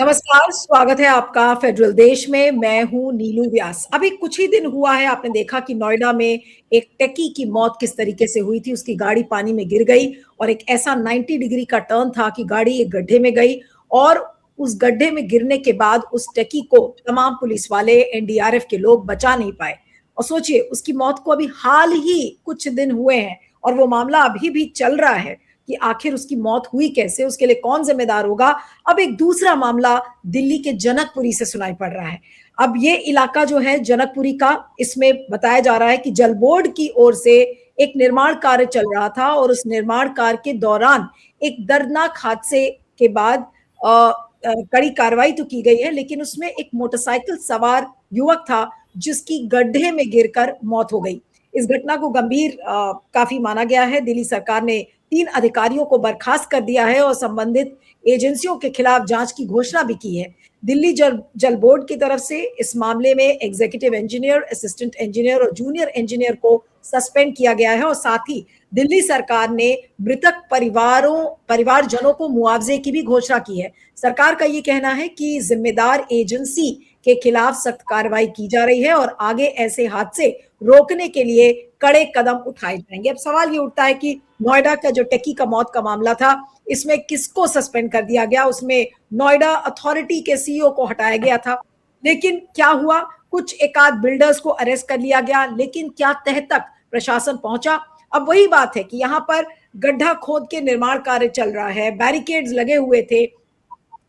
नमस्कार, स्वागत है आपका फेडरल देश में। मैं हूं नीलू व्यास। अभी कुछ ही दिन हुआ है, आपने देखा कि नोएडा में एक टेकी की मौत किस तरीके से हुई थी। उसकी गाड़ी पानी में गिर गई और एक ऐसा 90 डिग्री का टर्न था कि गाड़ी एक गड्ढे में गई और उस गड्ढे में गिरने के बाद उस टेकी को तमाम पुलिस वाले, एनडीआरएफ के लोग बचा नहीं पाए। और सोचिए, उसकी मौत को अभी हाल ही कुछ दिन हुए हैं और वो मामला अभी भी चल रहा है कि आखिर उसकी मौत हुई कैसे, उसके लिए कौन जिम्मेदार होगा। अब एक दूसरा मामला दिल्ली के जनकपुरी से सुनाई पड़ रहा है। अब ये इलाका जो है जनकपुरी का, इसमें बताया जा रहा है कि जल बोर्ड की ओर से एक निर्माण कार्य चल रहा था और उस निर्माण कार्य के दौरान एक दर्दनाक हादसे के बाद कड़ी कार्रवाई तो की गई है, लेकिन उसमें एक मोटरसाइकिल सवार युवक था जिसकी गड्ढे में गिरकर मौत हो गई। इस घटना को गंभीर काफी माना गया है। दिल्ली सरकार ने 3 अधिकारियों को बर्खास्त कर दिया है और संबंधित एजेंसियों के खिलाफ जांच की घोषणा भी की है। दिल्ली जल बोर्ड की तरफ से इस मामले में एग्जीक्यूटिव इंजीनियर, असिस्टेंट इंजीनियर और जूनियर इंजीनियर को सस्पेंड किया गया है और साथ ही दिल्ली सरकार ने मृतक परिवारजनों को मुआवजे की भी घोषणा की है। सरकार का ये कहना है कि जिम्मेदार एजेंसी के खिलाफ सख्त कार्रवाई की जा रही है और आगे ऐसे हादसे रोकने के लिए कड़े कदम उठाए जाएंगे। अब सवाल ये उठता है कि नोएडा का जो टेकी का मौत का मामला था, इसमें किसको सस्पेंड कर दिया गया? उसमें नोएडा अथॉरिटी के सीईओ को हटाया गया था, लेकिन क्या हुआ? कुछ एकाध बिल्डर्स को अरेस्ट कर लिया गया, लेकिन क्या तह तक प्रशासन पहुंचा? अब वही बात है कि यहाँ पर गड्ढा खोद के निर्माण कार्य चल रहा है, बैरिकेड्स लगे हुए थे,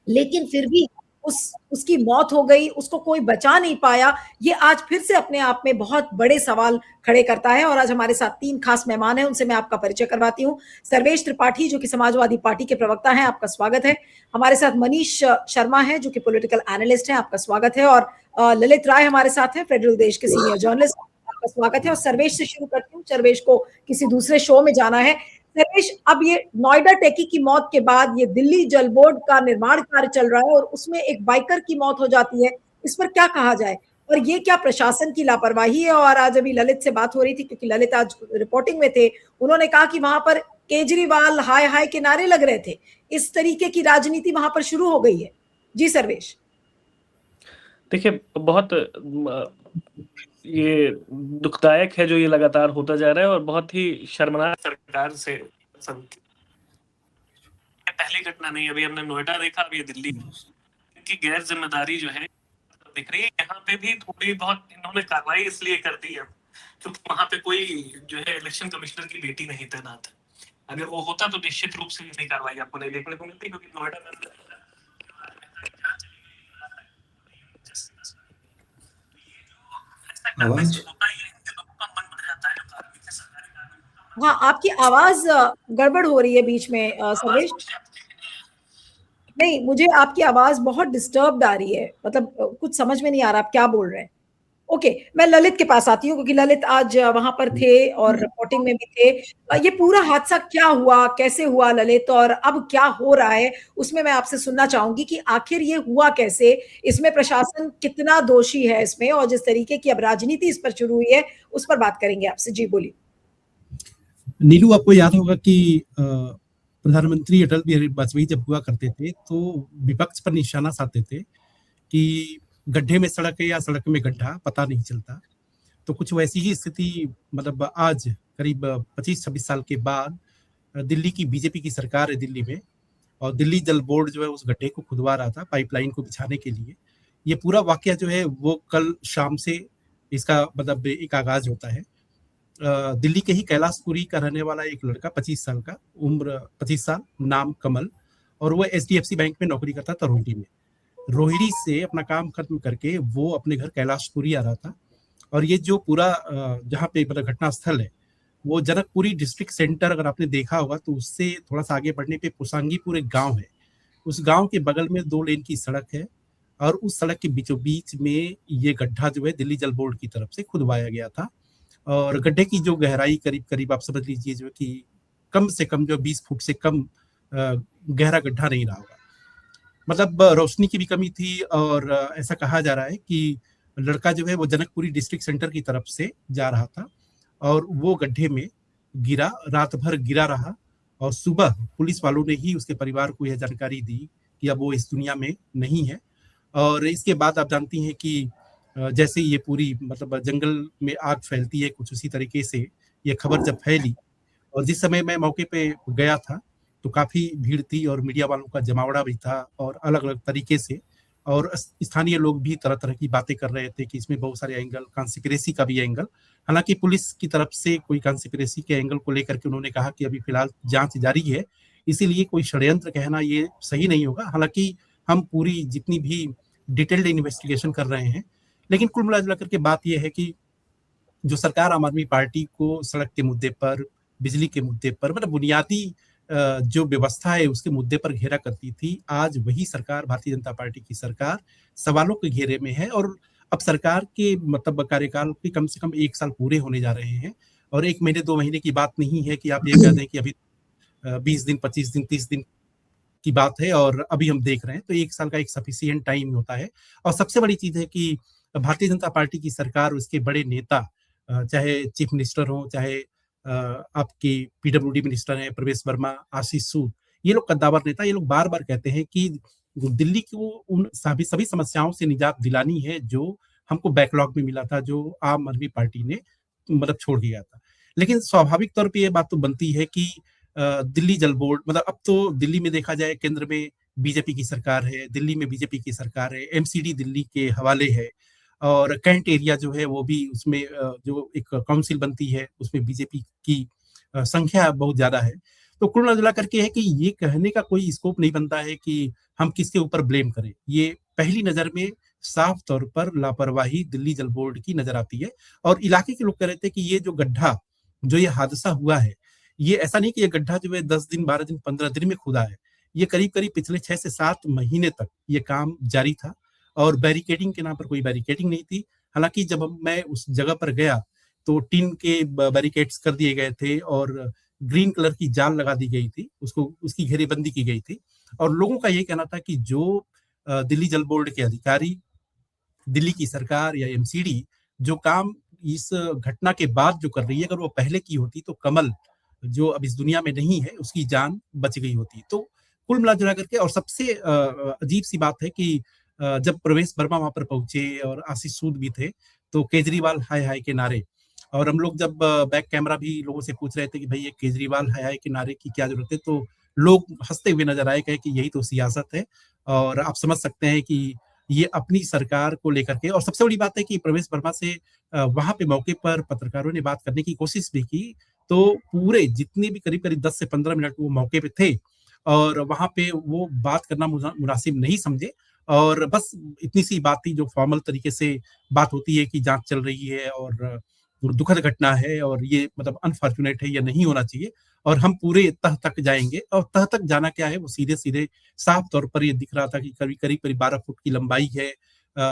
लेकिन फिर भी उसकी मौत हो गई, उसको कोई बचा नहीं पाया। ये आज फिर से अपने आप में बहुत बड़े सवाल खड़े करता है और आज हमारे साथ 3 खास मेहमान हैं, उनसे मैं आपका परिचय करवाती हूँ। सर्वेश त्रिपाठी जो कि समाजवादी पार्टी के प्रवक्ता हैं, आपका स्वागत है। हमारे साथ मनीष शर्मा है जो कि पॉलिटिकल एनालिस्ट हैं, आपका स्वागत है। और ललित राय हमारे साथ हैं, फेडरल देश के सीनियर जर्नलिस्ट, आपका स्वागत है। और सर्वेश से शुरू करती हूँ, सर्वेश को किसी दूसरे शो में जाना है। सर्वेश, अब ये नोएडा टेकी की मौत के बाद ये दिल्ली जल बोर्ड का निर्माण कार्य चल रहा है और उसमें एक बाइकर की मौत हो जाती है, इस पर क्या कहा जाए? और ये क्या प्रशासन की लापरवाही है? और आज अभी ललित से बात हो रही थी, क्योंकि ललित आज रिपोर्टिंग में थे, उन्होंने कहा कि वहां पर केजरीवाल हाय हाय के नारे लग रहे थे। इस तरीके की राजनीति वहां पर शुरू हो गई है। जी सर्वेश। देखिए, बहुत ये दुखदायक है जो ये लगातार होता जा रहा है और बहुत ही शर्मनाक सरकार से पहली घटना नहीं। अभी हमने नोएडा देखा, अभी दिल्ली की गैर जिम्मेदारी जो है दिख रही है। यहाँ पे भी थोड़ी बहुत इन्होंने कार्रवाई इसलिए कर दी है क्योंकि वहां पे कोई जो है इलेक्शन कमिश्नर की बेटी नहीं तैनात है। अगर वो होता तो निश्चित रूप से इतनी कार्रवाई आपको नहीं देखने को मिलती, क्योंकि नोएडा में हाँ, आपकी आवाज गड़बड़ हो रही है बीच में सर्वेश। नहीं, मुझे आपकी आवाज बहुत डिस्टर्ब्ड आ रही है, मतलब कुछ समझ में नहीं आ रहा आप क्या बोल रहे हैं। ओके, मैं ललित के पास आती हूँ क्योंकि ललित आज वहां पर थे और रिपोर्टिंग में भी थे। ये पूरा हादसा क्या हुआ, कैसे हुआ ललित, और अब क्या हो रहा है, उसमें मैं आपसे सुनना चाहूंगी कि आखिर ये हुआ कैसे, इसमें प्रशासन कितना दोषी है इसमें, और जिस तरीके की अब राजनीति इस पर शुरू हुई है उस पर बात करेंगे आपसे। जी बोलिए। नीलू, आपको याद होगा कि प्रधानमंत्री अटल बिहारी वाजपेयी जब हुआ करते थे तो विपक्ष पर निशाना साधते थे कि गड्ढे में सड़क है या सड़क में गड्ढा, पता नहीं चलता। तो कुछ वैसी ही स्थिति, मतलब आज करीब 25-26 साल के बाद दिल्ली की बीजेपी की सरकार है दिल्ली में, और दिल्ली जल बोर्ड जो है उस गड्ढे को खुदवा रहा था पाइपलाइन को बिछाने के लिए। ये पूरा वाकया जो है वो कल शाम से इसका मतलब एक आगाज होता है। दिल्ली के ही कैलाशपुरी का रहने वाला एक लड़का, 25 साल का, उम्र 25 साल, नाम कमल, और वो एचडीएफसी बैंक में नौकरी करता था रोहिणी में। रोहिणी से अपना काम खत्म करके वो अपने घर कैलाशपुरी आ रहा था। और ये जो पूरा जहाँ पे मतलब घटना स्थल है वो जनकपुरी डिस्ट्रिक्ट सेंटर, अगर आपने देखा होगा तो उससे थोड़ा सा आगे बढ़ने पे पुसांगीपुर एक गांव है। उस गांव के बगल में 2 लेन की सड़क है और उस सड़क के बीचों बीच में ये गड्ढा जो है दिल्ली जल बोर्ड की तरफ से खुदवाया गया था। और गड्ढे की जो गहराई करीब करीब आप समझ लीजिए जो कि कम से कम जो 20 फुट से कम गहरा गड्ढा नहीं रहा होगा। मतलब रोशनी की भी कमी थी और ऐसा कहा जा रहा है कि लड़का जो है वो जनकपुरी डिस्ट्रिक्ट सेंटर की तरफ से जा रहा था और वो गड्ढे में गिरा, रात भर गिरा रहा। और सुबह पुलिस वालों ने ही उसके परिवार को यह जानकारी दी कि अब वो इस दुनिया में नहीं है। और इसके बाद आप जानती हैं कि जैसे ये पूरी मतलब जंगल में आग फैलती है, कुछ उसी तरीके से ये खबर जब फैली और जिस समय मैं मौके पे गया था, तो काफ़ी भीड़ थी और मीडिया वालों का जमावड़ा भी था और अलग-अलग तरीके से और स्थानीय लोग भी तरह-तरह की बातें कर रहे थे कि इसमें बहुत सारे एंगल, कॉन्स्पिरेसी का भी एंगल। हालाँकि पुलिस की तरफ से कोई कॉन्स्पिरेसी के एंगल को लेकर के उन्होंने कहा कि अभी फिलहाल जाँच जारी है, इसीलिए कोई षड्यंत्र कहना ये सही नहीं होगा। हालाँकि हम पूरी जितनी भी डिटेल्ड इन्वेस्टिगेशन कर रहे हैं, लेकिन कुल मिला-जुला कर के बात ये है कि जो सरकार आम आदमी पार्टी को सड़क के मुद्दे पर, बिजली के मुद्दे पर मतलब बुनियादी जो व्यवस्था है उसके मुद्दे पर घेरा करती थी, आज वही सरकार भारतीय जनता पार्टी की सरकार सवालों के घेरे में है और अब सरकार के मतलब कार्यकाल के कम से कम 1 साल पूरे होने जा रहे हैं और 1 महीने 2 महीने की बात नहीं है कि आप ये कह दें कि अभी 20 दिन, 25 दिन, 30 दिन की बात है और अभी हम देख रहे हैं, तो 1 साल का एक सफिशिएंट टाइम होता है। और सबसे बड़ी चीज़ है कि भारतीय जनता पार्टी की सरकार, उसके बड़े नेता चाहे चीफ मिनिस्टर हों, चाहे आपके पीडब्ल्यूडी मिनिस्टर हैं प्रवेश वर्मा, आशीष सूद, ये लोग कद्दावर नेता, ये लोग बार-बार कहते हैं कि दिल्ली को उन सभी सभी समस्याओं से निजात दिलानी है, जो हमको बैकलॉग में मिला था, जो आम आदमी पार्टी ने मतलब छोड़ दिया था। लेकिन स्वाभाविक तौर पे ये बात तो बनती है कि दिल्ली जल बोर्ड मतलब अब तो दिल्ली में देखा जाए केंद्र में बीजेपी की सरकार है, दिल्ली में बीजेपी की सरकार है, एमसीडी दिल्ली के हवाले है और कैंट एरिया जो है वो भी उसमें जो एक काउंसिल बनती है उसमें बीजेपी की संख्या बहुत ज़्यादा है। तो कुल मिला-जुला करके है कि ये कहने का कोई स्कोप नहीं बनता है कि हम किसके ऊपर ब्लेम करें। ये पहली नज़र में साफ तौर पर लापरवाही दिल्ली जल बोर्ड की नज़र आती है और इलाके के लोग कह रहे थे कि ये जो गड्ढा, जो ये हादसा हुआ है, ये ऐसा नहीं कि ये गड्ढा जो है 10 दिन, 12 दिन, 15 दिन में खुदा है। ये करीब-करीब पिछले 6 से 7 महीने तक ये काम जारी था और बैरिकेडिंग के नाम पर कोई बैरिकेडिंग नहीं थी। हालाँकि जब मैं उस जगह पर गया, तो टिन के बैरिकेड्स कर दिए गए थे और ग्रीन कलर की जाल लगा दी गई थी, उसको उसकी घेरेबंदी की गई थी और लोगों का ये कहना था कि जो दिल्ली जल बोर्ड के अधिकारी, दिल्ली की सरकार या एमसीडी जो काम इस घटना के बाद जो कर रही है, अगर वो पहले की होती तो कमल जो अब इस दुनिया में नहीं है, उसकी जान बच गई होती। तो कुल मिला-जुला करके और सबसे अजीब-सी बात है कि जब प्रवेश वर्मा वहाँ पर पहुँचे और आशीष सूद भी थे, तो केजरीवाल हाय हाय के नारे और हम लोग जब बैक कैमरा भी लोगों से पूछ रहे थे कि भई ये केजरीवाल हाय हाय के नारे की क्या ज़रूरत है? तो लोग हँसते हुए नज़र आए, कहे कि यही तो सियासत है और आप समझ सकते हैं कि ये अपनी सरकार को लेकर के और सबसे बड़ी बात है कि प्रवेश वर्मा से वहाँ पे मौके पर पत्रकारों ने बात करने की कोशिश भी की, तो पूरे जितने भी करीब-करीब 10 से 15 मिनट वो मौके पे थे और वहाँ पे वो बात करना मुनासिब नहीं समझे और बस इतनी सी बात थी जो फॉर्मल तरीके से बात होती है कि जाँच चल रही है और दुखद घटना है और ये मतलब अनफॉर्च्यूनेट है, ये नहीं होना चाहिए और हम पूरे तह तक जाएँगे और तह तक जाना क्या है, वो सीधे-सीधे साफ तौर पर ये दिख रहा था कि करीब-करीब 12 फुट की लंबाई है,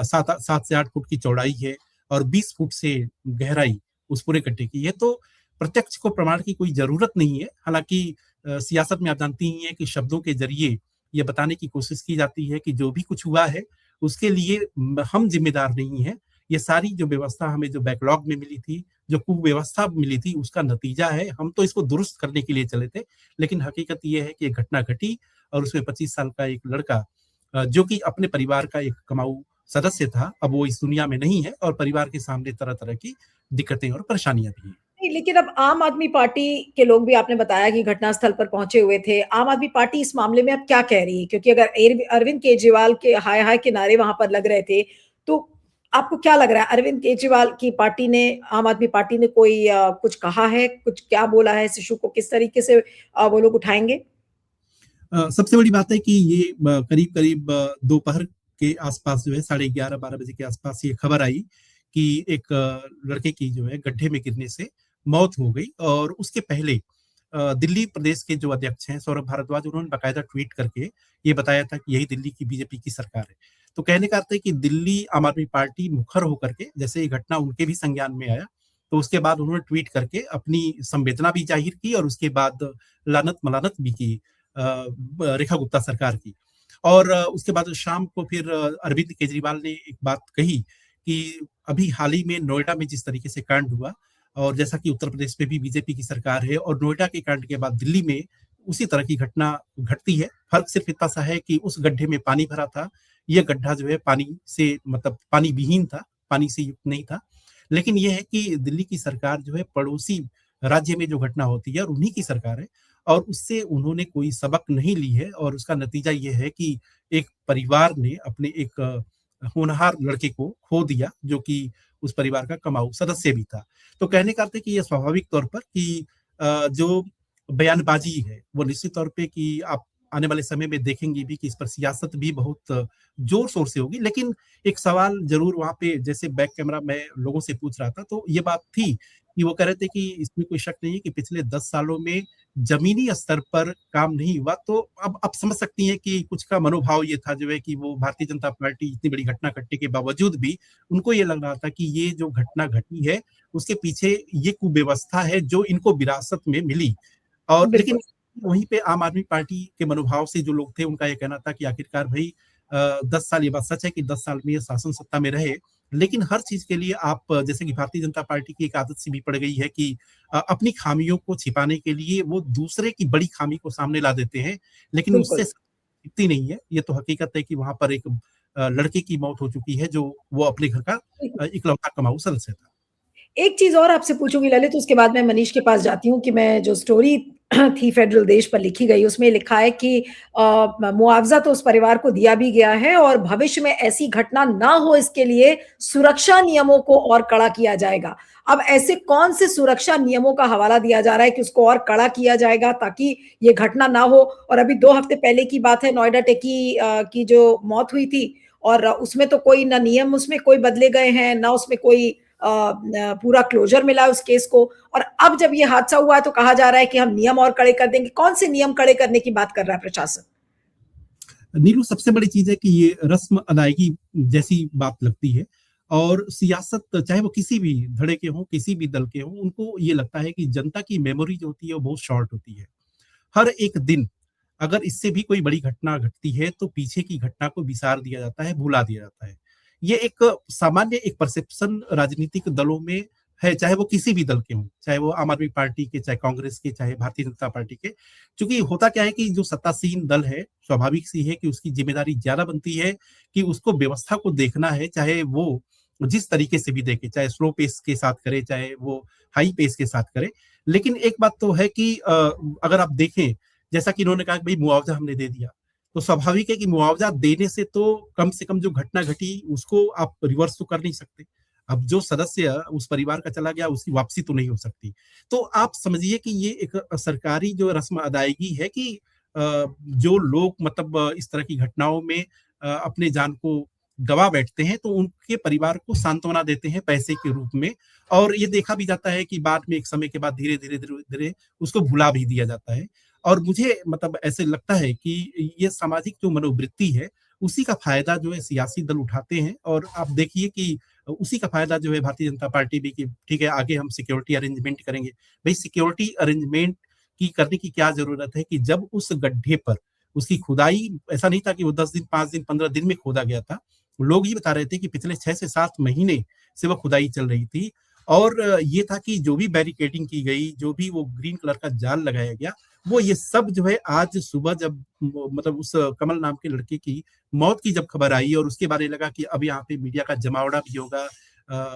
7 से 8 फुट की चौड़ाई है और 20 फुट से गहराई उस पूरे गड्ढे की है। तो प्रत्यक्ष को प्रमाण की कोई ज़रूरत नहीं है। हालाँकि सियासत में आप जानती ही हैं कि शब्दों के ज़रिए ये बताने की कोशिश की जाती है कि जो भी कुछ हुआ है, उसके लिए हम ज़िम्मेदार नहीं हैं। ये सारी जो व्यवस्था हमें जो बैकलॉग में मिली थी, जो कुव्यवस्था मिली थी, उसका नतीजा है। हम तो इसको दुरुस्त करने के लिए चले थे, लेकिन हकीकत ये है कि ये घटना घटी और उसमें 25 साल का एक लड़का जो कि अपने परिवार का एक कमाऊ सदस्य था, अब वो इस दुनिया में नहीं है और परिवार के सामने तरह-तरह की दिक्कतें और परेशानियाँ भी हैं। नहीं, लेकिन अब आम आदमी पार्टी के लोग भी आपने बताया कि घटनास्थल पर पहुंचे हुए थे। आम आदमी पार्टी इस मामले में अब क्या कह रही है? क्योंकि अगर अरविंद केजरीवाल के हाय हाय के नारे वहां पर लग रहे थे, तो आपको क्या लग रहा है अरविंद केजरीवाल की पार्टी ने, आम आदमी पार्टी ने कोई कुछ कहा है, कुछ क्या बोला है, इस इशू को किस तरीके से वो लोग उठाएंगे? सबसे बड़ी बात है कि ये करीब-करीब दोपहर के आसपास जो है 11:30-12 बजे के आसपास ये खबर आई कि एक लड़के की जो है गड्ढे में गिरने से मौत हो गई और उसके पहले दिल्ली प्रदेश के जो अध्यक्ष हैं सौरभ भारद्वाज, उन्होंने बाकायदा ट्वीट करके ये बताया था कि यही दिल्ली की बीजेपी की सरकार है। तो कहने का अर्थ है कि दिल्ली आम आदमी पार्टी मुखर होकर के जैसे ये घटना उनके भी संज्ञान में आया, तो उसके बाद उन्होंने ट्वीट करके अपनी संवेदना भी जाहिर की और उसके बाद लानत-मलानत भी की रेखा गुप्ता सरकार की। और उसके बाद शाम को फिर अरविंद केजरीवाल ने एक बात कही कि अभी हाल ही में नोएडा में जिस तरीके से कांड हुआ और जैसा कि उत्तर प्रदेश में भी बीजेपी की सरकार है और नोएडा के कांड के बाद दिल्ली में उसी तरह की घटना घटती है। फर्क सिर्फ इतना सा है कि उस गड्ढे में पानी भरा था, ये गड्ढा जो है पानी से मतलब पानी विहीन था, पानी से युक्त नहीं था। लेकिन ये है कि दिल्ली की सरकार जो है पड़ोसी राज्य में जो घटना होती है और उन्हीं की सरकार है और उससे उन्होंने कोई सबक नहीं ली है और उसका नतीजा ये है कि एक परिवार ने अपने एक होनहार लड़के को खो दिया, जो कि उस परिवार का कमाऊ सदस्य भी था। तो कहने का अर्थ है कि ये स्वाभाविक तौर पर कि जो बयानबाजी है, वो निश्चित तौर पे कि आप आने वाले समय में देखेंगे भी कि इस पर सियासत भी बहुत जोर-शोर से होगी। लेकिन एक सवाल ज़रूर वहाँ पे जैसे बैक कैमरा मैं लोगों से पूछ रहा था, तो ये बात थी कि वो कह रहे थे कि इसमें कोई शक नहीं है कि पिछले 10 सालों में ज़मीनी स्तर पर काम नहीं हुआ। तो अब आप समझ सकती हैं कि कुछ का मनोभाव ये था जो है कि वो भारतीय जनता पार्टी इतनी बड़ी घटना घटने के बावजूद भी उनको ये लग रहा था कि ये जो घटना घटी है, उसके पीछे ये कुव्यवस्था है जो इनको विरासत में मिली। और लेकिन बिल्कुल। वहीं पे आम आदमी पार्टी के मनोभाव से जो लोग थे, उनका ये कहना था कि आखिरकार भई 10 साल, ये बात सच है कि 10 साल में ये शासन सत्ता में रहे, लेकिन हर चीज़ के लिए आप जैसे कि भारतीय जनता पार्टी की एक आदत सी भी पड़ गई है कि अपनी खामियों को छिपाने के लिए वो दूसरे की बड़ी खामी को सामने ला देते हैं, लेकिन उससे बिल्कुल। दिखती नहीं है। ये तो हकीकत है कि वहाँ पर एक लड़के की मौत हो चुकी है, जो वो अपने घर का इकलौता कमाऊ सदस्य था। एक चीज़ और आपसे पूछूँगी ललित, उसके बाद मैं मनीष के पास जाती हूँ कि मैं जो स्टोरी थी फेडरल देश पर लिखी गई, उसमें लिखा है कि मुआवज़ा तो उस परिवार को दिया भी गया है और भविष्य में ऐसी घटना ना हो इसके लिए सुरक्षा नियमों को और कड़ा किया जाएगा। अब ऐसे कौन से सुरक्षा नियमों का हवाला दिया जा रहा है कि उसको और कड़ा किया जाएगा ताकि ये घटना ना हो? और अभी 2 हफ्ते पहले की बात है, नोएडा टेकी की जो मौत हुई थी और उसमें तो कोई ना नियम उसमें कोई बदले गए हैं, ना उसमें कोई पूरा क्लोजर मिला है उस केस को। और अब जब ये हादसा हुआ है तो कहा जा रहा है कि हम नियम और कड़े कर देंगे। कौन से नियम कड़े करने की बात कर रहा है प्रशासन? नीलू, सबसे बड़ी चीज़ है कि ये रस्म अदायगी जैसी बात लगती है और सियासत चाहे वो किसी भी धड़े के हों, किसी भी दल के हों, उनको ये लगता है कि जनता की मेमोरी जो होती है वो बहुत शॉर्ट होती है। हर एक दिन अगर इससे भी कोई बड़ी घटना घटती है तो पीछे की घटना को विसार दिया जाता है, भुला दिया जाता है। ये एक सामान्य एक परसेप्शन राजनीतिक दलों में है, चाहे वो किसी भी दल के हों, चाहे वो आम आदमी पार्टी के, चाहे कांग्रेस के, चाहे भारतीय जनता पार्टी के। क्योंकि होता क्या है कि जो सत्तासीन दल है, स्वाभाविक सी है कि उसकी ज़िम्मेदारी ज़्यादा बनती है कि उसको व्यवस्था को देखना है, चाहे वो जिस तरीके से भी देखे, चाहे स्लो पेस के साथ करे, चाहे वो हाई पेस के साथ करे। लेकिन एक बात तो है कि अगर आप देखें, जैसा कि इन्होंने कहा कि भई मुआवज़ा हमने दे दिया, तो स्वाभाविक है कि मुआवज़ा देने से कम जो घटना घटी उसको आप रिवर्स तो कर नहीं सकते। अब जो सदस्य उस परिवार का चला गया उसकी वापसी तो नहीं हो सकती। तो आप समझिए कि ये एक सरकारी जो रस्म अदायगी है कि जो लोग मतलब इस तरह की घटनाओं में अपने जान को गँवा बैठते हैं, तो उनके परिवार को सांत्वना देते हैं पैसे के रूप में और ये देखा भी जाता है कि बाद में एक समय के बाद धीरे-धीरे उसको भुला भी दिया जाता है। और मुझे मतलब ऐसे लगता है कि ये सामाजिक जो मनोवृत्ति है, उसी का फ़ायदा जो है सियासी दल उठाते हैं और आप देखिए कि उसी का फ़ायदा जो है भारतीय जनता पार्टी भी कि ठीक है, आगे हम सिक्योरिटी अरेंजमेंट करेंगे। भई सिक्योरिटी अरेंजमेंट की करने की क्या ज़रूरत है कि जब उस गड्ढे पर उसकी खुदाई ऐसा नहीं था कि वो 10 दिन, 5 दिन, 15 दिन में खोदा गया था। लोग ये बता रहे थे कि पिछले 6 से 7 महीने से वो खुदाई चल रही थी और ये था कि जो भी बैरिकेडिंग की गई, जो भी वो ग्रीन कलर का जाल लगाया गया, वो ये सब जो है आज सुबह जब मतलब उस कमल नाम के लड़के की मौत की जब खबर आई और उसके बाद ये लगा कि अब यहाँ पे मीडिया का जमावड़ा भी होगा,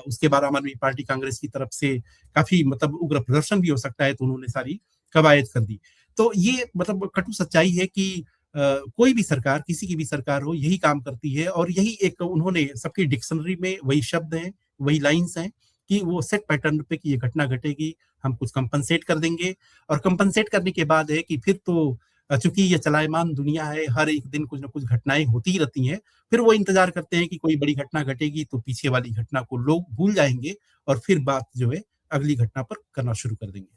उसके बाद आम आदमी पार्टी कांग्रेस की तरफ से काफ़ी मतलब उग्र प्रदर्शन भी हो सकता है, तो उन्होंने सारी कवायद कर दी। तो ये मतलब कटु सच्चाई है कि कोई भी सरकार, किसी की भी सरकार हो, यही काम करती है और यही एक उन्होंने सबकी डिक्शनरी में वही शब्द हैं, वही लाइन्स हैं कि वो सेट पैटर्न पे कि ये घटना घटेगी, हम कुछ कंपनसेट कर देंगे और कंपनसेट करने के बाद है कि फिर तो चूँकि ये चलायमान दुनिया है, हर एक दिन कुछ न कुछ घटनाएँ होती ही रहती हैं। फिर वो इंतज़ार करते हैं कि कोई बड़ी घटना घटेगी तो पीछे वाली घटना को लोग भूल जाएँगे और फिर बात जो है अगली घटना पर करना शुरू कर देंगे।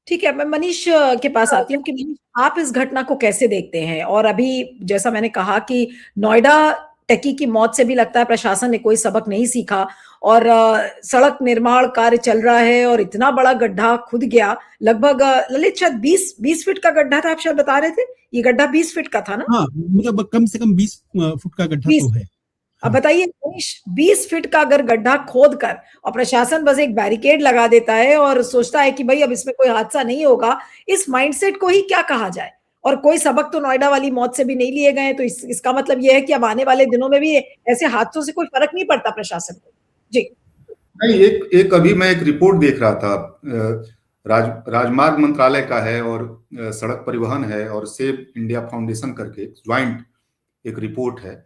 ठीक है, मैं मनीष के पास आती हूँ कि मनीष, आप इस घटना को कैसे देखते हैं? और अभी जैसा मैंने कहा कि नोएडा टेकी की मौत से भी लगता है प्रशासन ने कोई सबक नहीं सीखा और सड़क निर्माण कार्य चल रहा है और इतना बड़ा गड्ढा खुद गया, लगभग ललित शायद 20 फीट का गड्ढा था, आप शायद बता रहे थे? ये गड्ढा 20 फीट का था ना? हाँ, मतलब कम से कम 20 फुट का गड्ढा 20 तो है। अब बताइए मनीष, 20 फीट का अगर गड्ढा खोद कर और प्रशासन बस एक बैरिकेड लगा देता है और सोचता है कि भाई अब इसमें कोई हादसा नहीं होगा, इस माइंडसेट को ही क्या कहा जाए। और कोई सबक तो नोएडा वाली मौत से भी नहीं लिए गए, तो इसका मतलब यह है कि अब आने वाले दिनों में भी ऐसे हादसों से कोई फर्क नहीं पड़ता प्रशासन को। जी नहीं, एक अभी मैं एक रिपोर्ट देख रहा था, राजमार्ग मंत्रालय का है और सड़क परिवहन है और सेव इंडिया फाउंडेशन करके ज्वाइंट एक रिपोर्ट है।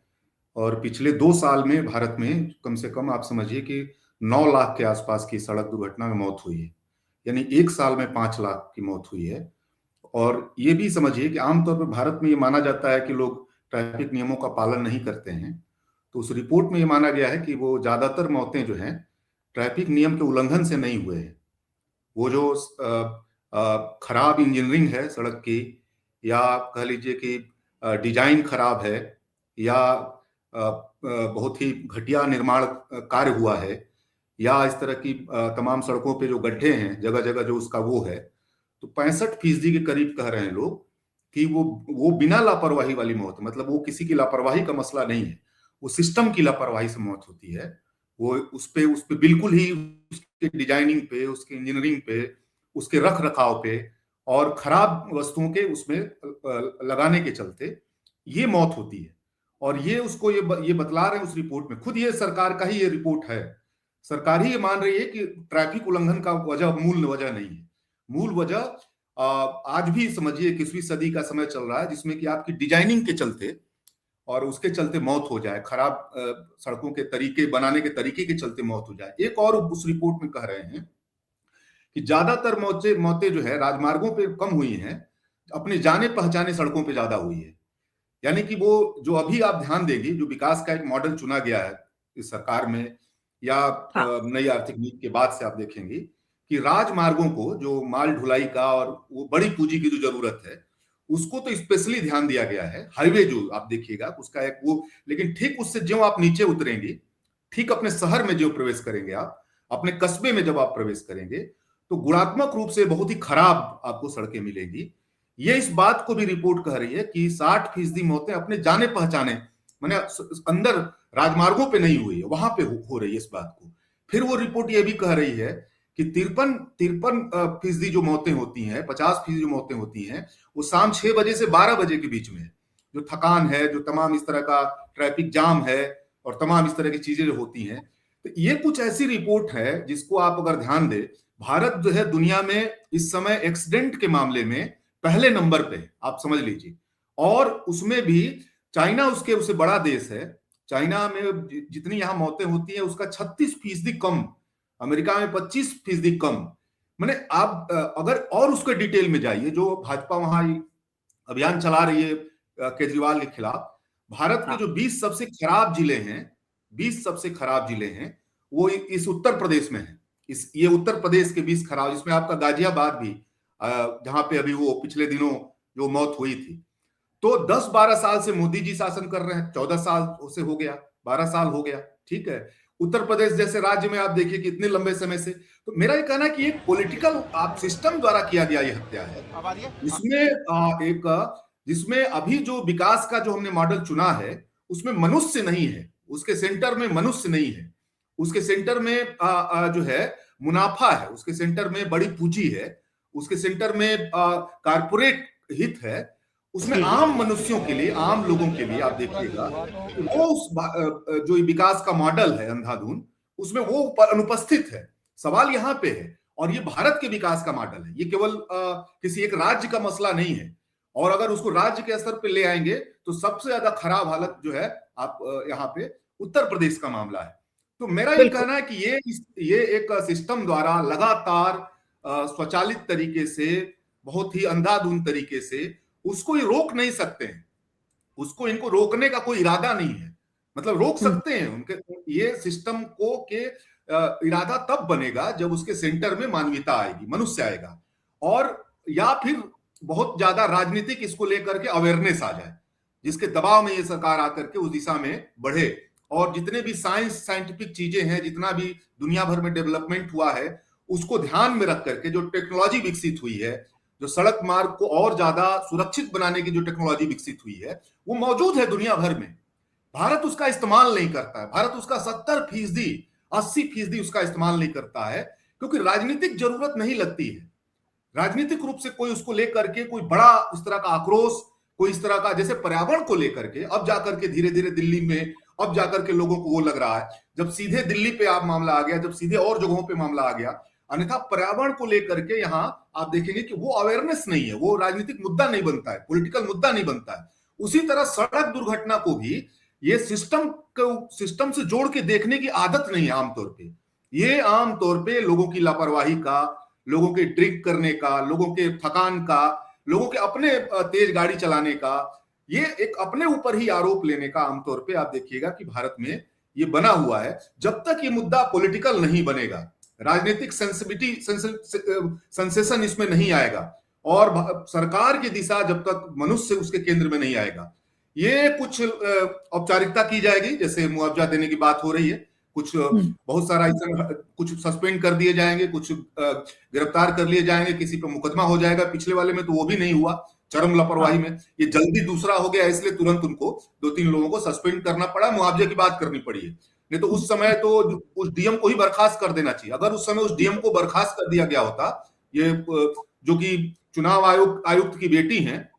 और पिछले 2 साल में भारत में कम से कम आप समझिए कि 9 लाख के आसपास की सड़क दुर्घटना में मौत हुई है, यानी 1 साल में 5 लाख की मौत हुई है। और ये भी समझिए कि आमतौर पर भारत में ये माना जाता है कि लोग ट्रैफिक नियमों का पालन नहीं करते हैं। तो उस रिपोर्ट में ये माना गया है कि वो ज्यादातर मौतें जो हैं ट्रैफिक नियम के उल्लंघन से नहीं हुए हैं। वो जो खराब इंजीनियरिंग है सड़क की, या कह लीजिए कि डिजाइन खराब है, या बहुत ही घटिया निर्माण कार्य हुआ है, या इस तरह की तमाम सड़कों पे जो गड्ढे हैं जगह जगह जो उसका वो है, तो 65% के करीब कह रहे हैं लोग कि वो बिना लापरवाही वाली मौत, मतलब वो किसी की लापरवाही का मसला नहीं है, वो सिस्टम की लापरवाही से मौत होती है। वो उस पे बिल्कुल ही उसके डिजाइनिंग पे, उसके इंजीनियरिंग पे, उसके रख रखाव पे और खराब वस्तुओं के उसमें लगाने के चलते ये मौत होती है। और ये उसको ये बतला रहे हैं उस रिपोर्ट में, खुद ये सरकार का ही ये रिपोर्ट है। सरकार ही ये मान रही है कि ट्रैफिक उल्लंघन का मूल वजह नहीं है। मूल वजह आज भी समझिए 21वीं सदी का समय चल रहा है जिसमें कि आपकी डिजाइनिंग के चलते और उसके चलते मौत हो जाए, खराब सड़कों के तरीके बनाने के तरीके के चलते मौत हो जाए। एक और उस रिपोर्ट में कह रहे हैं कि ज्यादातर मौतें जो है राजमार्गों पे कम हुई हैं, अपने जाने पहचाने सड़कों पे ज्यादा हुई है। यानी कि वो जो अभी आप ध्यान देंगे, जो विकास का एक मॉडल चुना गया है इस सरकार में या नई आर्थिक नीति के बाद से आप देखेंगे कि राजमार्गों को जो माल ढुलाई का और वो बड़ी पूंजी की जो जरूरत है उसको तो स्पेशली ध्यान दिया गया है। हाईवे जो आप देखिएगा उसका एक वो, लेकिन ठीक उससे जो आप नीचे उतरेंगे, ठीक अपने शहर में जो प्रवेश करेंगे, आप अपने कस्बे में जब आप प्रवेश करेंगे तो गुणात्मक रूप से बहुत ही खराब आपको सड़कें मिलेंगी। ये इस बात को भी रिपोर्ट कह रही है कि 60% मौतें अपने जाने पहचाने माने अंदर राजमार्गों पे नहीं हुई है, वहां पे हो रही है इस बात को। फिर वो रिपोर्ट ये भी कह रही है कि 53% जो मौतें होती हैं, 50% जो मौतें होती हैं वो शाम 6 बजे से 12 बजे के बीच में है। जो थकान है, जो तमाम इस तरह का ट्रैफिक जाम है और तमाम इस तरह की चीजें जो होती हैं, तो ये कुछ ऐसी रिपोर्ट है जिसको आप अगर ध्यान दे, भारत जो है दुनिया में इस समय एक्सीडेंट के मामले में पहले नंबर पे, आप समझ लीजिए। और उसमें भी चाइना उससे बड़ा देश है। चाइना में जितनी यहां मौतें होती है उसका 36% कम, अमेरिका में 25% कम। माने आप अगर और उसके डिटेल में जाइए, जो भाजपा वहां अभियान चला रही है केजरीवाल के खिलाफ, भारत के जो 20 सबसे खराब जिले हैं, 20 सबसे खराब जिले हैं वो इस उत्तर प्रदेश में है। ये उत्तर प्रदेश के 20 खराब, जिसमें आपका गाजियाबाद भी, जहां पे अभी वो पिछले दिनों जो मौत हुई थी। तो 10-12 साल से मोदी जी शासन कर रहे हैं, 14 साल से हो गया, 12 साल हो गया, ठीक है। उत्तर प्रदेश जैसे राज्य में आप देखिए कि इतने लंबे समय से, तो मेरा ये कहना है कि एक पॉलिटिकल आप सिस्टम द्वारा किया गया ये हत्या है, जिसमें अभी जो विकास का जो हमने मॉडल चुना है उसमें मनुष्य नहीं है, उसके सेंटर में मनुष्य नहीं है, उसके सेंटर में जो है मुनाफा है, उसके सेंटर में बड़ी पूंजी है, उसके सेंटर में कारपोरेट हित है, उसमें आम मनुष्यों के लिए, आम लोगों के लिए आप देखिएगा वो उस जो विकास का मॉडल है अंधाधुन, उसमें वो अनुपस्थित है। सवाल यहाँ पे है, और ये भारत के विकास का मॉडल है, ये केवल किसी एक राज्य का मसला नहीं है। और अगर उसको राज्य के स्तर पे ले आएंगे तो सबसे ज्यादा खराब हालत जो है आप यहाँ पे उत्तर प्रदेश का मामला है। तो मेरा ये कहना है कि ये एक सिस्टम द्वारा लगातार स्वचालित तरीके से, बहुत ही अंधाधुंध तरीके से उसको ये रोक नहीं सकते हैं, उसको इनको रोकने का कोई इरादा नहीं है। मतलब रोक सकते हैं उनके, ये सिस्टम को के इरादा तब बनेगा जब उसके सेंटर में मानवीयता आएगी, मनुष्य आएगा, और या फिर बहुत ज्यादा राजनीतिक इसको लेकर के अवेयरनेस आ जाए, जिसके दबाव में ये सरकार आकर के उस दिशा में बढ़े। और जितने भी साइंटिफिक चीजें हैं, जितना भी दुनिया भर में डेवलपमेंट हुआ है, उसको ध्यान में रख करके जो टेक्नोलॉजी विकसित हुई है, जो सड़क मार्ग को और ज्यादा सुरक्षित बनाने की जो टेक्नोलॉजी विकसित हुई है, वो मौजूद है दुनिया भर में। भारत उसका इस्तेमाल नहीं करता है। भारत उसका 70%, 80% उसका इस्तेमाल नहीं करता है, क्योंकि राजनीतिक जरूरत नहीं लगती है। राजनीतिक रूप से कोई उसको लेकर के कोई बड़ा इस तरह का आक्रोश, कोई इस तरह का, जैसे पर्यावरण को लेकर के अब जाकर के धीरे धीरे दिल्ली में अब जाकर के लोगों को वो लग रहा है, जब सीधे दिल्ली पे आप मामला आ गया, जब सीधे और जगहों पे मामला आ गया। अन्यथा पर्यावरण को लेकर के यहां आप देखेंगे कि वो अवेयरनेस नहीं है, वो राजनीतिक मुद्दा नहीं बनता है, पॉलिटिकल मुद्दा नहीं बनता है। उसी तरह सड़क दुर्घटना को भी ये सिस्टम से जोड़ के देखने की आदत नहीं है आमतौर पे। ये आमतौर पे लोगों की लापरवाही का, लोगों के ड्रिंक करने का, लोगों के थकान का, लोगों के अपने तेज गाड़ी चलाने का, ये एक अपने ऊपर ही आरोप लेने का आमतौर पे आप देखिएगा कि भारत में ये बना हुआ है। जब तक ये मुद्दा पॉलिटिकल नहीं बनेगा, राजनीतिक सेंसेशन इसमें नहीं आएगा, और सरकार की दिशा जब तक मनुष्य उसके केंद्र में नहीं आएगा, ये कुछ औपचारिकता की जाएगी, जैसे मुआवजा देने की बात हो रही है, कुछ बहुत सारा कुछ सस्पेंड कर दिए जाएंगे, कुछ गिरफ्तार कर लिए जाएंगे, किसी पर मुकदमा हो जाएगा। पिछले वाले में तो वो भी नहीं हुआ, चरम लापरवाही में। ये जल्दी दूसरा हो गया, इसलिए तुरंत उनको 2-3 लोगों को सस्पेंड करना पड़ा, मुआवजे की बात करनी पड़ी है। नहीं तो उस समय तो उस डीएम को ही बर्खास्त कर देना चाहिए। अगर उस समय उस डीएम को बर्खास्त कर दिया गया होता, ये जो कि चुनाव आयुक्त की बेटी हैं,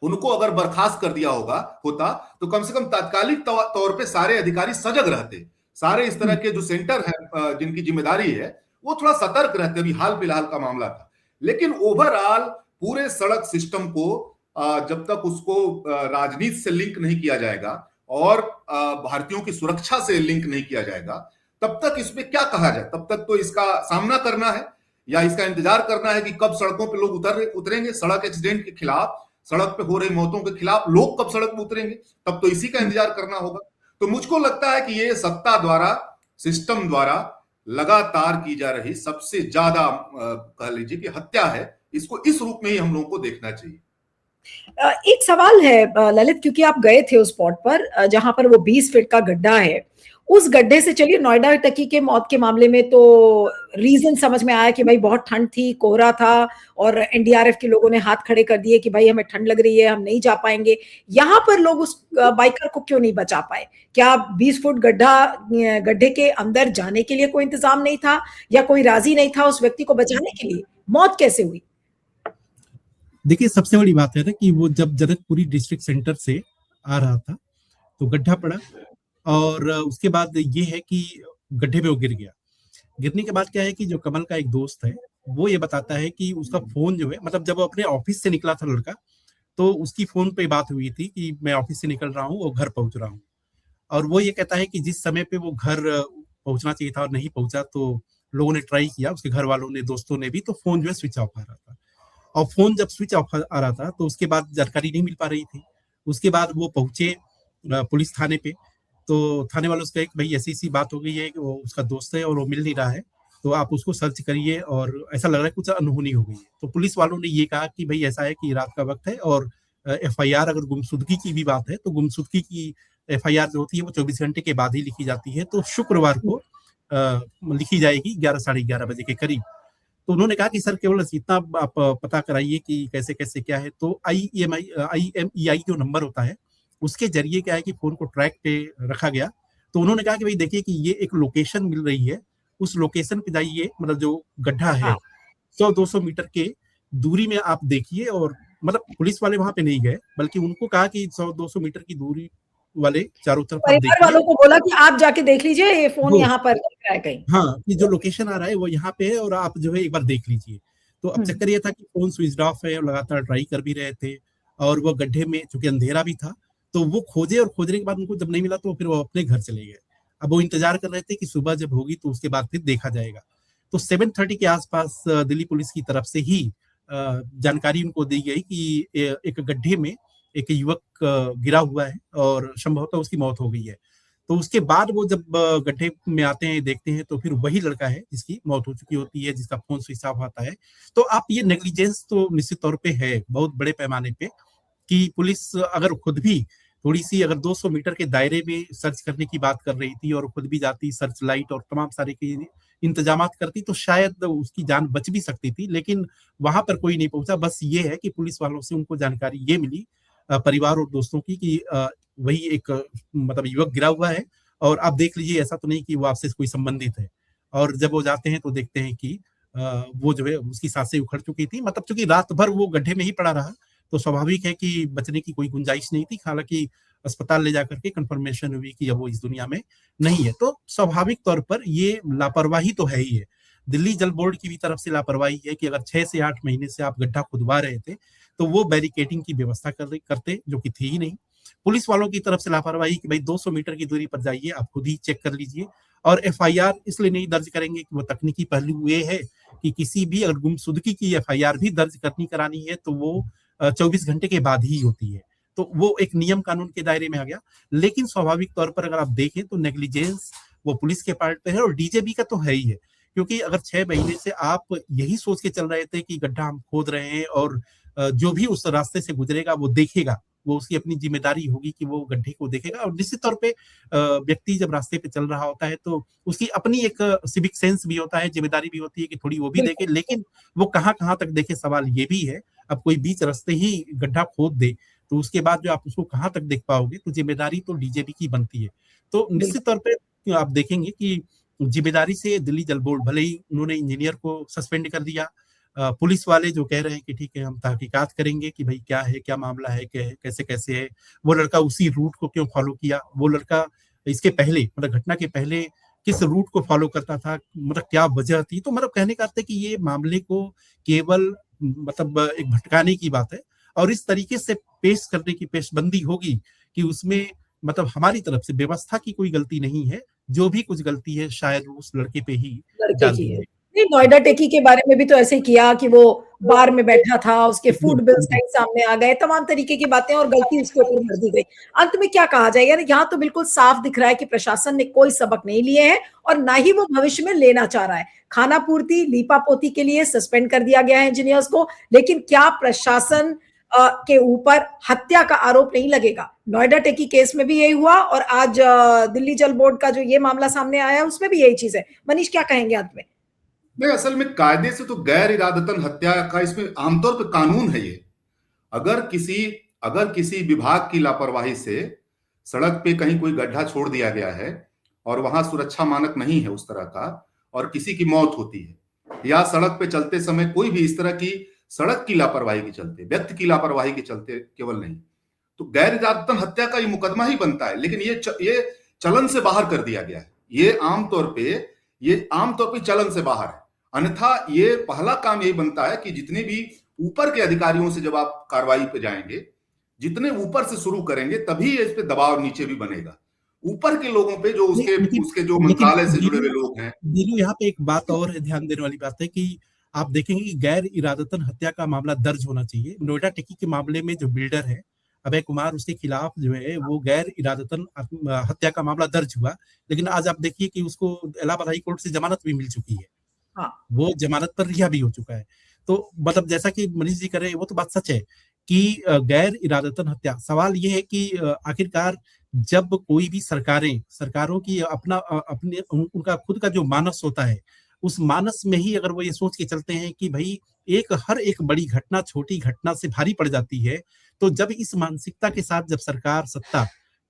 उनको अगर बर्खास्त कर दिया होता तो कम से कम तात्कालिक तौर पे सारे अधिकारी सजग रहते, सारे इस तरह के जो सेंटर है जिनकी जिम्मेदारी है वो थोड़ा सतर्क रहते। अभी हाल फिलहाल का मामला था, लेकिन ओवरऑल पूरे सड़क सिस्टम को जब तक उसको राजनीति से लिंक नहीं किया जाएगा और भारतीयों की सुरक्षा से लिंक नहीं किया जाएगा, तब तक इसमें क्या कहा जाए। तब तक तो इसका सामना करना है या इसका इंतजार करना है कि कब सड़कों पे लोग उतरेंगे, सड़क एक्सीडेंट के खिलाफ, सड़क पे हो रही मौतों के खिलाफ लोग कब सड़क पे उतरेंगे, तब तो इसी का इंतजार करना होगा। तो मुझको लगता है कि ये सत्ता द्वारा, सिस्टम द्वारा लगातार की जा रही सबसे ज्यादा कह लीजिए कि हत्या है। इसको इस रूप में ही हम लोगों को देखना चाहिए। एक सवाल है ललित, क्योंकि आप गए थे उस स्पॉट पर जहां पर वो 20 फीट का गड्ढा है, उस गड्ढे से, चलिए नोएडा टकी के मौत के मामले में तो रीजन समझ में आया कि भाई बहुत ठंड थी, कोहरा था और एनडीआरएफ के लोगों ने हाथ खड़े कर दिए कि भाई हमें ठंड लग रही है, हम नहीं जा पाएंगे। यहाँ पर लोग उस बाइकर को क्यों नहीं बचा पाए? क्या 20 फुट गड्ढे के अंदर जाने के लिए कोई इंतजाम नहीं था, या कोई राजी नहीं था उस व्यक्ति को बचाने के लिए? मौत कैसे हुई? देखिए, सबसे बड़ी बात है ना कि वो जब जनकपुरी डिस्ट्रिक्ट सेंटर से आ रहा था तो गड्ढा पड़ा, और उसके बाद ये है कि गड्ढे में वो गिर गया। गिरने के बाद क्या है कि जो कमल का एक दोस्त है वो ये बताता है कि उसका फोन जो है, मतलब जब वो अपने ऑफिस से निकला था लड़का, तो उसकी फोन पे बात हुई थी कि मैं ऑफिस से निकल रहा हूँ और घर पहुंच रहा हूँ। और वो ये कहता है कि जिस समय पे वो घर पहुंचना चाहिए था और नहीं पहुंचा, तो लोगों ने ट्राई किया, उसके घर वालों ने, दोस्तों ने भी, तो फोन जो है स्विच ऑफ आ रहा था। और फोन जब स्विच ऑफ आ रहा था तो उसके बाद जानकारी नहीं मिल पा रही थी। उसके बाद वो पहुंचे पुलिस थाने पे, तो थाने वालों से कहा कि भाई ऐसी बात हो गई है कि वो उसका दोस्त है और वो मिल नहीं रहा है, तो आप उसको सर्च करिए और ऐसा लग रहा है कुछ अनहोनी हो गई है। तो पुलिस वालों ने ये कहा कि भाई ऐसा है कि रात का वक्त है और एफआईआर, अगर गुमशुदगी की भी बात है तो गुमशुदगी की एफआईआर जो होती है वो 24 घंटे के बाद ही लिखी जाती है, तो शुक्रवार को लिखी जाएगी 11 साढ़े 11 बजे के करीब। तो उन्होंने कहा कि सर केवल इतना आप पता कराइए कि कैसे कैसे क्या है। तो IMEI जो नंबर होता है उसके जरिए क्या है कि फोन को ट्रैक पे रखा गया। तो उन्होंने कहा कि भाई देखिए कि ये एक लोकेशन मिल रही है, उस लोकेशन पे जाइए, मतलब जो गड्ढा है 100-200 मीटर के दूरी में आप देखिए। और मतलब पुलिस वाले वहां पे नहीं गए, बल्कि उनको कहा कि 100-200 मीटर की दूरी वाले चारों तरफ आप देखिए। परिवार वालों को बोला कि आप जाके देख लीजिए, ये फोन यहाँ पर लग रहा है कहीं। हाँ, कि जो लोकेशन आ रहा है वो यहाँ पे है और आप जो है एक बार देख लीजिए। तो अब चक्कर ये था कि फोन स्विच ऑफ है और लगातार ट्राई कर भी रहे थे, और वो गड्ढे में चूंकि अंधेरा भी था, तो वो खोजे, और खोजने के बाद उनको जब नहीं मिला तो फिर वो अपने घर चले गए। अब वो इंतजार कर रहे थे कि सुबह जब होगी तो उसके बाद फिर देखा जाएगा। तो 7:30 के आसपास दिल्ली पुलिस की तरफ से ही जानकारी उनको दी गई कि एक गड्ढे में एक युवक गिरा हुआ है और संभवतः उसकी मौत हो गई है। तो उसके बाद वो जब गड्ढे में आते हैं, देखते हैं, तो फिर वही लड़का है जिसकी मौत हो चुकी होती है, जिसका फोन स्विच ऑफ आता है। तो आप ये नेग्लिजेंस तो निश्चित तौर पे है बहुत बड़े पैमाने पे, कि पुलिस अगर खुद भी थोड़ी सी, अगर 200 मीटर के दायरे में सर्च करने की बात कर रही थी और खुद भी जाती, सर्च लाइट और तमाम सारे के इंतजाम करती, तो शायद उसकी जान बच भी सकती थी। लेकिन वहां पर कोई नहीं पहुंचा। बस ये है कि पुलिस वालों से उनको जानकारी ये मिली, परिवार और दोस्तों की, कि वही एक मतलब युवक गिरा हुआ है, और आप देख लीजिए ऐसा तो नहीं कि वो आपसे कोई संबंधित है। और जब वो जाते हैं तो देखते हैं कि वो जो है उसकी सांसें उखड़ चुकी थी, मतलब चूंकि रात भर वो गड्ढे में ही पड़ा रहा, तो स्वाभाविक है कि बचने की कोई गुंजाइश नहीं थी। हालांकि अस्पताल ले जाकर के कंफर्मेशन हुई कि अब वो इस दुनिया में नहीं है। तो स्वाभाविक तौर पर ये लापरवाही तो है ही है। दिल्ली जल बोर्ड की भी तरफ से लापरवाही है कि अगर 6 से 8 महीने से आप गड्ढा खुदवा रहे थे तो वो बैरिकेडिंग की व्यवस्था करते, जो कि थी ही नहीं। पुलिस वालों की तरफ से लापरवाही कि भाई 200 मीटर की दूरी पर जाइए, आप खुद ही चेक कर लीजिए। और एफआईआर इसलिए नहीं दर्ज करेंगे कि वो तकनीकी पहलू ये है कि किसी भी अगर गुमशुदगी की एफआईआर भी दर्ज करानी है तो वो 24 घंटे के बाद ही होती है। तो वो एक नियम कानून के दायरे में आ गया। लेकिन स्वाभाविक तौर पर अगर आप देखें तो नेग्लिजेंस वो पुलिस के पार्ट पे है, और डीजेबी का तो है ही है। क्योंकि अगर 6 महीने से आप यही सोच के चल रहे थे कि गड्ढा हम खोद रहे हैं और जो भी उस रास्ते से गुजरेगा वो देखेगा, वो उसकी अपनी जिम्मेदारी होगी कि वो गड्ढे को देखेगा। और निश्चित तौर पे व्यक्ति जब रास्ते पे चल रहा होता है तो उसकी अपनी एक सिविक सेंस भी होता है, जिम्मेदारी भी होती है कि थोड़ी वो भी देखे। लेकिन वो कहाँ तक देखे, सवाल ये भी है। अब कोई बीच रास्ते ही गड्ढा खोद दे तो उसके बाद जो आप उसको कहाँ तक देख पाओगे, तो जिम्मेदारी तो डीजेबी की बनती है। तो निश्चित तौर पे आप देखेंगे कि जिम्मेदारी से दिल्ली जल बोर्ड, भले ही उन्होंने इंजीनियर को सस्पेंड कर दिया, पुलिस वाले जो कह रहे हैं कि ठीक है हम तहकीकात करेंगे कि भाई क्या है, क्या मामला है, कैसे कैसे है, वो लड़का उसी रूट को क्यों फॉलो किया, वो लड़का इसके पहले मतलब घटना के पहले किस रूट को फॉलो करता था, मतलब क्या वजह थी। तो मतलब कहने का अर्थ है कि ये मामले को केवल मतलब एक भटकाने की बात है, और इस तरीके से पेश करने की पेशबंदी होगी कि उसमें मतलब हमारी तरफ से व्यवस्था की कोई गलती नहीं है, जो भी कुछ गलती है शायद उस लड़के पे ही लड़के डाल की दी है। जाए। नहीं, नोएडा टेकी के बारे में भी तो ऐसे ही किया कि वो बार में बैठा था, उसके फूड बिल्स कहीं सामने आ गए, तमाम तरीके की बातें, और गलती उसके ऊपर भर दी गई। अंत में क्या कहा जाए यार, यहाँ तो बिल्कुल साफ दिख रहा है कि प्रशासन ने कोई सबक नहीं लिए हैं और ना ही वो भविष्य में लेना चाह रहा है। खाना पूर्ति, लीपा पोती के लिए सस्पेंड कर दिया गया है इंजीनियर्स को, लेकिन क्या प्रशासन के ऊपर हत्या का आरोप नहीं लगेगा? नोएडा टेकी केस में भी यही हुआ, और आज दिल्ली जल बोर्ड का जो ये मामला सामने आया है उसमें भी यही चीज है। मनीष, क्या कहेंगे अंत में? नहीं, असल में कायदे से तो गैर इरादतन हत्या का इसमें आमतौर पर कानून है ये। अगर किसी विभाग की लापरवाही से सड़क पे कहीं कोई गड्ढा छोड़ दिया गया है और वहां सुरक्षा मानक नहीं है उस तरह का, और किसी की मौत होती है, या सड़क पे चलते समय कोई भी इस तरह की सड़क की लापरवाही के चलते, व्यक्ति की लापरवाही के चलते केवल नहीं, तो गैर इरादतन हत्या का ये मुकदमा ही बनता है। लेकिन ये चलन से बाहर कर दिया गया है। ये आमतौर पे चलन से बाहर है। अन्यथा ये पहला काम यही बनता है कि जितने भी ऊपर के अधिकारियों से जब आप कार्रवाई पे जाएंगे, जितने ऊपर से शुरू करेंगे तभी इस पे दबाव नीचे भी बनेगा। ऊपर के लोगों पे जो उसके जो मंत्रालय से जुड़े हुए लोग हैं। दिलू, यहाँ पे एक बात और है, ध्यान देने वाली बात है कि आप देखेंगे कि गैर इरादतन हत्या का मामला दर्ज होना चाहिए। नोएडा टेकी के मामले में जो बिल्डर है अभय कुमार, उसके खिलाफ जो है वो गैर इरादतन हत्या का मामला दर्ज हुआ, लेकिन आज आप देखिए कि उसको इलाहाबाद हाई कोर्ट से जमानत भी मिल चुकी है। हाँ। वो जमानत पर रिहा भी हो चुका है। तो मतलब जैसा कि मनीष जी कह रहे हैं, वो तो बात सच है कि गैर इरादतन हत्या, सवाल ये है कि आखिरकार जब कोई भी सरकारों की अपने उनका खुद का जो मानस होता है, उस मानस में ही अगर वो ये सोच के चलते हैं कि भाई हर एक बड़ी घटना छोटी घटना से भारी पड़ जाती है, तो जब इस मानसिकता के साथ जब सरकार सत्ता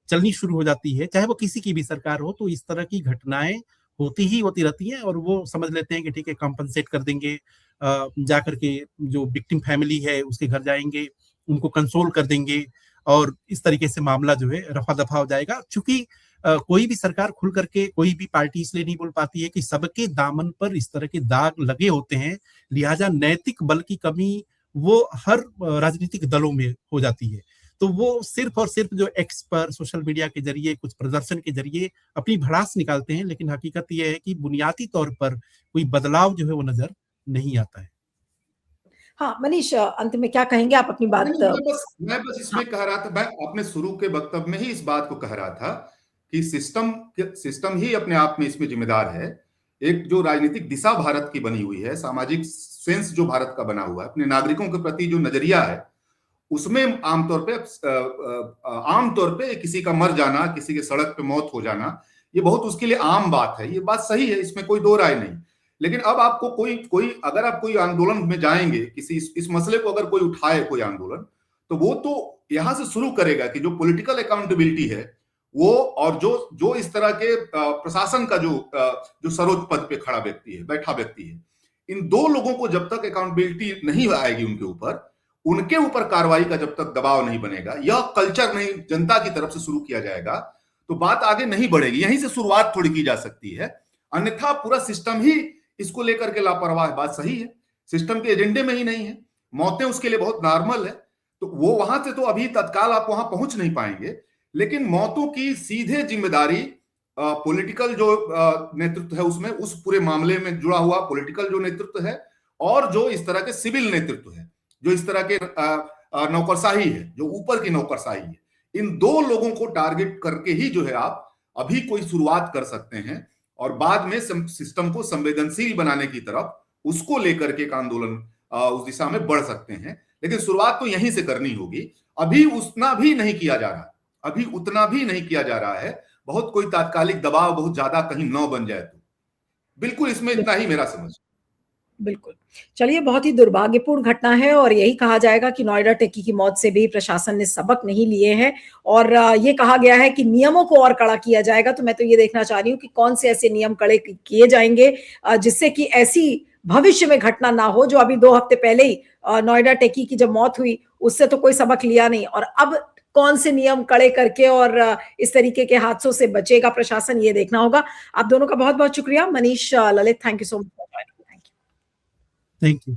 चलनी शुरू हो जाती है, चाहे वो किसी की भी सरकार हो, तो इस तरह की घटनाएं होती रहती हैं, और वो समझ लेते हैं कि ठीक है कॉम्पनसेट कर देंगे, जाकर के जो विक्टिम फैमिली है उसके घर जाएंगे, उनको कंसोल कर देंगे, और इस तरीके से मामला जो है रफा दफा हो जाएगा। चूंकि कोई भी सरकार खुल करके कोई भी पार्टी इसलिए नहीं बोल पाती है कि सबके दामन पर इस तरह के दाग लगे होते हैं, लिहाजा नैतिक बल की कमी वो हर राजनीतिक दलों में हो जाती है। तो वो सिर्फ और सिर्फ जो एक्स पर सोशल मीडिया के जरिए कुछ प्रदर्शन के जरिए अपनी भड़ास निकालते हैं, लेकिन हकीकत यह है कि बुनियादी तौर पर कोई बदलाव जो है वो नजर नहीं आता है। हाँ मनीष, अंत में क्या कहेंगे आप अपनी बात? मैं बस इसमें कह रहा था, मैं अपने शुरू के वक्तव्य में ही इस बात को कह रहा था कि सिस्टम ही अपने आप में इसमें जिम्मेदार है। एक जो राजनीतिक दिशा भारत की बनी हुई है, सामाजिक सेंस जो भारत का बना हुआ है, अपने नागरिकों के प्रति जो नजरिया है, उसमें आमतौर पे किसी का मर जाना, किसी के सड़क पे मौत हो जाना, ये बहुत उसके लिए आम बात है। ये बात सही है, इसमें कोई दो राय नहीं। लेकिन अब आपको अगर आप कोई आंदोलन में जाएंगे, इस मसले को अगर कोई उठाए, कोई आंदोलन, तो वो तो यहां से शुरू करेगा कि जो पॉलिटिकल अकाउंटेबिलिटी है वो, और जो इस तरह के प्रशासन का जो सर्वोच्च पद पे खड़ा व्यक्ति है, बैठा व्यक्ति है, इन दो लोगों को जब तक अकाउंटेबिलिटी नहीं आएगी उनके ऊपर कार्रवाई का जब तक दबाव नहीं बनेगा, यह कल्चर नहीं जनता की तरफ से शुरू किया जाएगा, तो बात आगे नहीं बढ़ेगी। यहीं से शुरुआत थोड़ी की जा सकती है, अन्यथा पूरा सिस्टम ही इसको लेकर के लापरवाह है। बात सही है, सिस्टम के एजेंडे में ही नहीं है, मौतें उसके लिए बहुत नॉर्मल है, तो वो वहां से तो अभी तत्काल आप वहां पहुंच नहीं पाएंगे। लेकिन मौतों की सीधे जिम्मेदारी पॉलिटिकल जो नेतृत्व है उसमें, उस पूरे मामले में जुड़ा हुआ पॉलिटिकल जो नेतृत्व है, और जो इस तरह के सिविल नेतृत्व है, जो इस तरह के नौकरशाही है, जो ऊपर की नौकरशाही है, इन दो लोगों को टारगेट करके ही जो है आप अभी कोई शुरुआत कर सकते हैं, और बाद में सिस्टम को संवेदनशील बनाने की तरफ उसको लेकर के एक आंदोलन उस दिशा में बढ़ सकते हैं। लेकिन शुरुआत तो यहीं से करनी होगी। अभी उतना भी नहीं किया जा रहा, अभी उतना भी नहीं किया जा रहा है। बहुत कोई तात्कालिक दबाव बहुत ज्यादा कहीं न बन जाए तो, बिल्कुल इसमें इतना ही मेरा समझ। बिल्कुल। चलिए, बहुत ही दुर्भाग्यपूर्ण घटना है और यही कहा जाएगा कि नोएडा टेकी की मौत से भी प्रशासन ने सबक नहीं लिए हैं, और ये कहा गया है कि नियमों को और कड़ा किया जाएगा। तो मैं तो ये देखना चाह रही हूँ कि कौन से ऐसे नियम कड़े किए जाएंगे जिससे कि ऐसी भविष्य में घटना ना हो, जो अभी 2 हफ्ते पहले ही नोएडा टेकी की जब मौत हुई उससे तो कोई सबक लिया नहीं, और अब कौन से नियम कड़े करके और इस तरीके के हादसों से बचेगा प्रशासन, ये देखना होगा। आप दोनों का बहुत बहुत शुक्रिया। Manish, Lalit, thank you so much. Thank you.